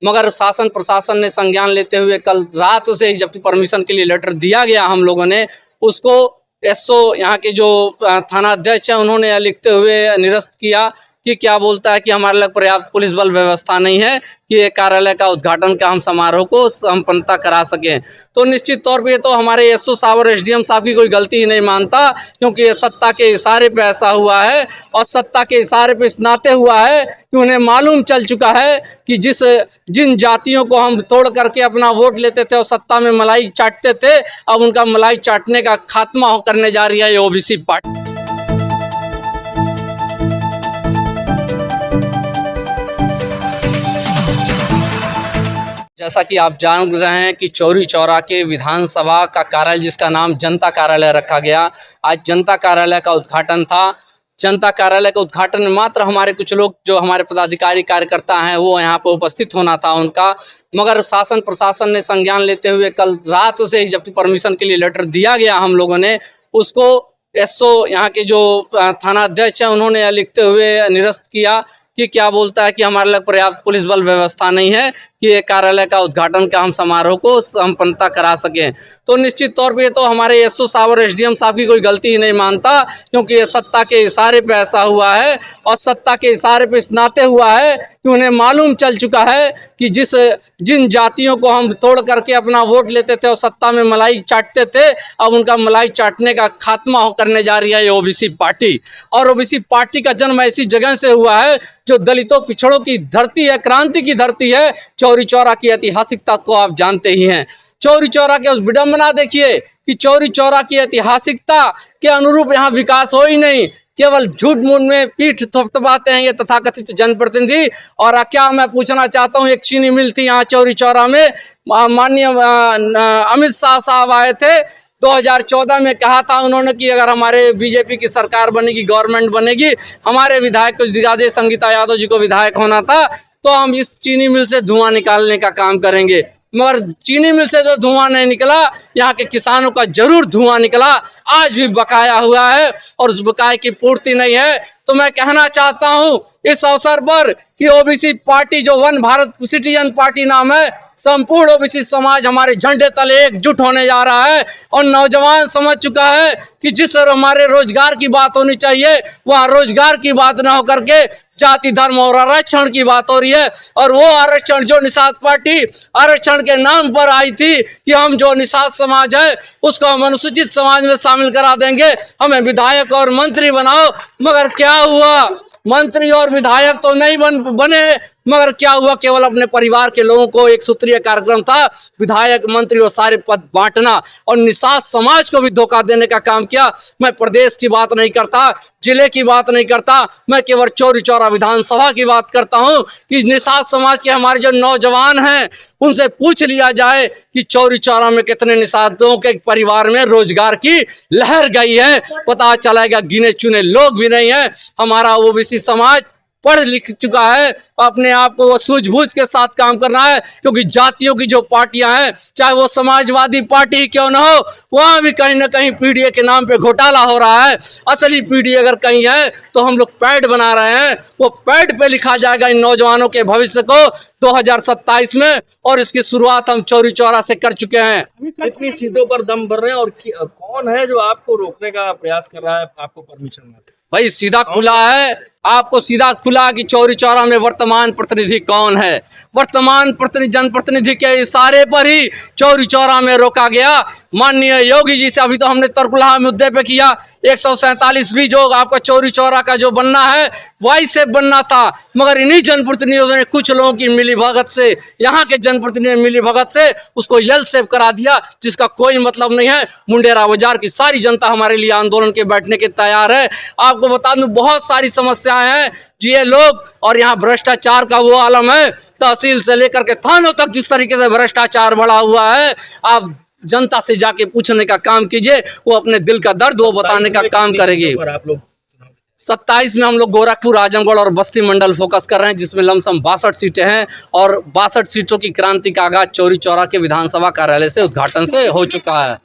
मगर शासन प्रशासन ने संज्ञान लेते हुए कल रात से ही जबकि परमिशन के लिए लेटर दिया गया हम लोगों ने उसको एसओ यहाँ के जो थाना अध्यक्ष हैं उन्होंने लिखते हुए निरस्त किया कि क्या बोलता है कि हमारे लग पर्याप्त पुलिस बल व्यवस्था नहीं है कि ये कार्यालय का उद्घाटन का हम समारोह को संपन्नता करा सकें। तो निश्चित तौर पे तो हमारे एसओ साहब और एसडीएम साहब की कोई गलती ही नहीं मानता, क्योंकि ये सत्ता के इशारे पे ऐसा हुआ है और सत्ता के इशारे पे इस नाते हुआ है कि उन्हें मालूम चल चुका है कि जिन जातियों को हम तोड़ करके अपना वोट लेते थे और सत्ता में मलाई चाटते थे, अब उनका मलाई चाटने का खात्मा करने जा रही है ये ओबीसी पार्टी। जैसा कि आप जान रहे हैं कि चौरी चौरा के विधानसभा का कार्यालय जिसका नाम जनता कार्यालय रखा गया, आज जनता कार्यालय का उद्घाटन था। जनता कार्यालय के उद्घाटन में मात्र हमारे कुछ लोग जो हमारे पदाधिकारी कार्यकर्ता हैं वो यहाँ पर उपस्थित होना था उनका, मगर शासन प्रशासन ने संज्ञान लेते हुए कल रात से ही जबकि परमिशन के लिए लेटर दिया गया हम लोगों ने उसको एसओ यहाँ के जो थाना अध्यक्ष हैं उन्होंने लिखते हुए निरस्त किया कि क्या बोलता है कि हमारे लग पर्याप्त पुलिस बल व्यवस्था नहीं है कि ये कार्यालय का उद्घाटन का हम समारोह को संपन्नता करा सकें। तो निश्चित तौर पे तो हमारे एसओ साहब और एसडीएम साहब की कोई गलती ही नहीं मानता, क्योंकि ये सत्ता के इशारे पे ऐसा हुआ है और सत्ता के इशारे पे इस नाते हुआ है कि उन्हें मालूम चल चुका है कि जिन जातियों को हम तोड़ करके अपना वोट लेते थे और सत्ता में मलाई चाटते थे, अब उनका मलाई चाटने का खात्मा करने जा रही है ये ओबीसी पार्टी। और ओबीसी पार्टी का जन्म ऐसी जगह से हुआ है जो दलितों पिछड़ों की धरती है, क्रांति की धरती है। चौरी चौरा की ऐतिहासिकता को आप जानते ही हैं। चौरी चौरा के उस विडंबना देखिए कि चौरी चौरा की ऐतिहासिकता के अनुरूप यहाँ विकास हो ही नहीं, केवल झूठ मूठ में पीठ थपथपाते हैं ये तथाकथित जनप्रतिनिधि। और क्या मैं पूछना चाहता हूँ, एक चीनी मिल थी यहाँ चौरी चौरा में, माननीय अमित शाह साहब आए थे 2014 में, कहा था उन्होंने कि अगर हमारे बीजेपी की सरकार बनेगी, गवर्नमेंट बनेगी, हमारे विधायक को दिखा दे, संगीता यादव जी को विधायक होना था, तो हम इस चीनी मिल से धुआं निकालने का काम करेंगे। मगर चीनी मिल से जो धुआं नहीं निकला, यहाँ के किसानों का जरूर धुआं निकला, आज भी बकाया हुआ है और उस बकाये की पूर्ति नहीं है। तो मैं कहना चाहता हूँ इस अवसर पर कि ओबीसी पार्टी जो वन भारत सिटीजन पार्टी नाम है, संपूर्ण ओबीसी समाज हमारे झंडे तले एकजुट होने जा रहा है और नौजवान समझ चुका है कि जिस हमारे रोजगार की बात होनी चाहिए वहाँ रोजगार की बात ना होकर के जाति धर्म और आरक्षण की बात हो रही है। और वो आरक्षण जो निषाद पार्टी आरक्षण के नाम पर आई थी कि हम जो निषाद समाज है उसको हम अनुसूचित समाज में शामिल करा देंगे, हमें विधायक और मंत्री बनाओ, मगर क्या हुआ, मंत्री और विधायक तो नहीं बने, मगर क्या हुआ, केवल अपने परिवार के लोगों को एक सूत्रीय कार्यक्रम था, विधायक मंत्री और सारे पद बांटना और निषाद समाज को भी धोखा देने का काम किया। मैं प्रदेश की बात नहीं करता, जिले की बात नहीं करता, मैं केवल चौरी चौरा विधानसभा की बात करता हूं कि निषाद समाज के हमारे जो नौजवान हैं उनसे पूछ लिया जाए कि चौरी चौरा में कितने निषादों के परिवार में रोजगार की लहर गई है, पता चलेगा गिने चुने लोग भी नहीं है। हमारा ओबीसी समाज पढ़ लिख चुका है, अपने आप को वो सूझबूझ के साथ काम करना है, क्योंकि जातियों की जो पार्टियां हैं, चाहे वो समाजवादी पार्टी क्यों ना हो, वहाँ भी कहीं ना कहीं पीडीए के नाम पे घोटाला हो रहा है। असली पीडीए अगर कहीं है तो हम लोग पैड बना रहे हैं, वो पैड पे लिखा जाएगा इन नौजवानों के भविष्य को 2027 में, और इसकी शुरुआत हम चौरी चौरा से कर चुके हैं। कितनी सीटों पर दम भर रहे हैं और कौन है जो आपको रोकने का प्रयास कर रहा है, आपको परमिशन में? भाई सीधा खुला है, आपको सीधा खुला कि चौरी चौरा में वर्तमान प्रतिनिधि कौन है। वर्तमान जनप्रतिनिधि के इशारे पर ही चौरी चौरा में रोका गया। माननीय योगी जी से अभी तो हमने तरकुलहा मुद्दे पे किया, 147 भी जो आपका चौरी चौरा का जो बनना है वाई से बनना था, मगर इन्हीं जनप्रतिनिधियों ने कुछ लोगों की मिली भगत से, यहाँ के जनप्रतिनिधियों ने मिली भगत से उसको यल सेव करा दिया, जिसका कोई मतलब नहीं है। मुंडेरा बाजार की सारी जनता हमारे लिए आंदोलन के बैठने के तैयार है। आपको बता दूं बहुत सारी समस्याएं हैं ये लोग, और यहाँ भ्रष्टाचार का वो आलम है, तहसील से लेकर के थानों तक जिस तरीके से भ्रष्टाचार बढ़ा हुआ है, आप जनता से जाके पूछने का काम कीजिए, वो अपने दिल का दर्द वो बताने का काम करेगी। 27 में हम लोग गोरखपुर, आजमगढ़ और बस्ती मंडल फोकस कर रहे हैं, जिसमें लमसम 62 सीटें हैं और 62 सीटों की क्रांति का आगाज चौरी चौरा के विधानसभा कार्यालय से उद्घाटन से हो चुका है।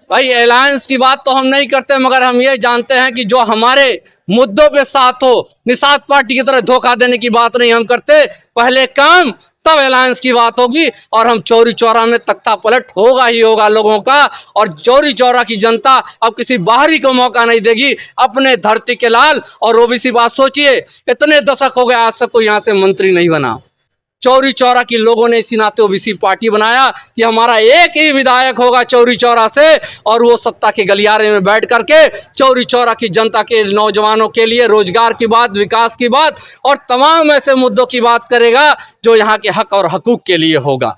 भाई अलायंस की बात तो हम नहीं करते, मगर हम ये जानते हैं कि जो हमारे मुद्दों पे साथ हो, निषाद पार्टी की तरह धोखा देने की बात नहीं हम करते। पहले काम तब अलायंस की बात होगी, और हम चौरी चौरा में तख्ता पलट होगा ही होगा लोगों का। और चौरी चौरा की जनता अब किसी बाहरी को मौका नहीं देगी, अपने धरती के लाल। और ओबीसी बात सोचिए, इतने दशक हो गए आज तक कोई यहाँ से मंत्री नहीं बना। चौरी चौरा की लोगों ने इसी नाते ओबीसी पार्टी बनाया कि हमारा एक ही विधायक होगा चौरी चौरा से, और वो सत्ता के गलियारे में बैठ करके चौरी चौरा की जनता के नौजवानों के लिए रोजगार की बात, विकास की बात और तमाम ऐसे मुद्दों की बात करेगा जो यहाँ के हक और हकूक के लिए होगा।